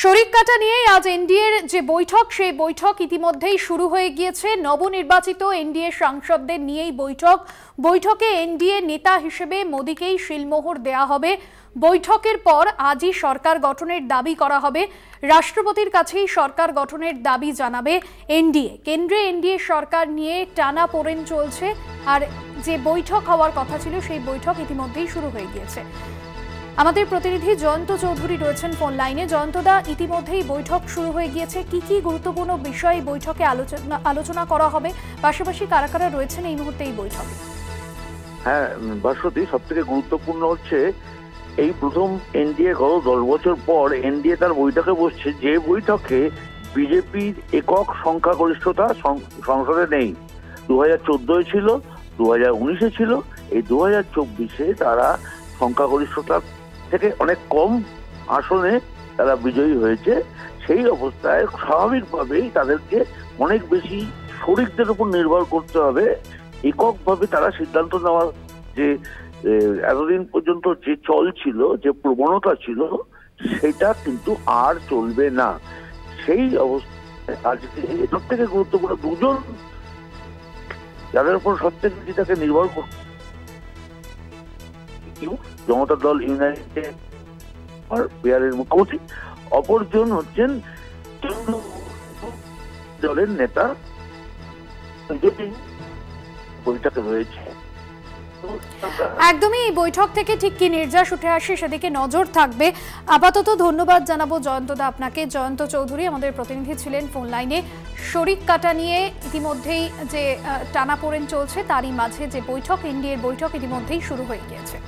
শরিককাটা নিয়ে আজ এনডিএর যে বৈঠক সেই বৈঠক ইতিমধ্যেই শুরু হয়ে গিয়েছে। নবনির্বাচিত এনডিএ সাংসদদের নিয়েই বৈঠকে এনডিএ নেতা হিসেবে মোদীকেই শিলমোহর দেয়া হবে। বৈঠকের পর আজই সরকার গঠনের দাবি করা হবে। রাষ্ট্রপতির কাছেই সরকার গঠনের দাবি জানাবে এনডিএ। কেন্দ্রে এনডিএ সরকার নিয়ে টানাপোড়েন চলছে, আর যে বৈঠক হওয়ার কথা ছিল সেই বৈঠক ইতিমধ্যেই শুরু হয়ে গিয়েছে। আমাদের প্রতিনিধি জয়ন্ত চৌধুরী রয়েছেন ফোন লাইনে। জয়ন্তদা, ইতিমধ্যেই বৈঠক শুরু হয়ে গিয়েছে, কি কি গুরুত্বপূর্ণ বিষয় বৈঠকে আলোচনা করা হবে, পাশাপাশি কারা কারা রয়েছেন এই মুহূর্তে এই বৈঠকে? হ্যাঁ বাসন্তী, সব থেকে গুরুত্বপূর্ণ হচ্ছে এই প্রথম এনডিএ গত 10 বছর পর এনডিএ তার বৈঠকে বসছে, যে বৈঠকে বিজেপির একক সংখ্যাগরিষ্ঠতা সংসদে নেই। 2014 ছিল, 2019 ছিল, এই 2024 তারা সংখ্যাগরিষ্ঠতা থেকে অনেক কম আসনে তারা বিজয়ী হয়েছে। সেই অবস্থায় স্বাভাবিকভাবেই তাদেরকে অনেক বেশি শরিকদের উপর নির্ভর করতে হবে। এককভাবে তারা সিদ্ধান্ত নেওয়ার যে এতদিন পর্যন্ত যে চল ছিল, যে প্রবণতা ছিল, সেটা কিন্তু আর চলবে না। সেই অবস্থায় আজকে এটার থেকে গুরুত্বপূর্ণ দুজন যাদের উপর সবথেকে যেটাকে নির্ভর করছে, জনতা দল ইউনাইটেড বিহারের মুখ্যমন্ত্রী, অপরজন হচ্ছেন দলের নেতা, বৈঠকে রয়েছে। একদমই এই বৈঠক থেকে ঠিক কি নির্যাস উঠে আসে সেদিকে নজর থাকবে। আপাতত ধন্যবাদ জানাবো জয়ন্তদা আপনাকে। জয়ন্ত চৌধুরী আমাদের প্রতিনিধি ছিলেন ফোন লাইনে। শরিককাটা নিয়ে ইতিমধ্যেই যে টানাপোড়েন চলছে তারই মাঝে যে বৈঠক, এনডিএর বৈঠক ইতিমধ্যেই শুরু হয়ে গিয়েছে।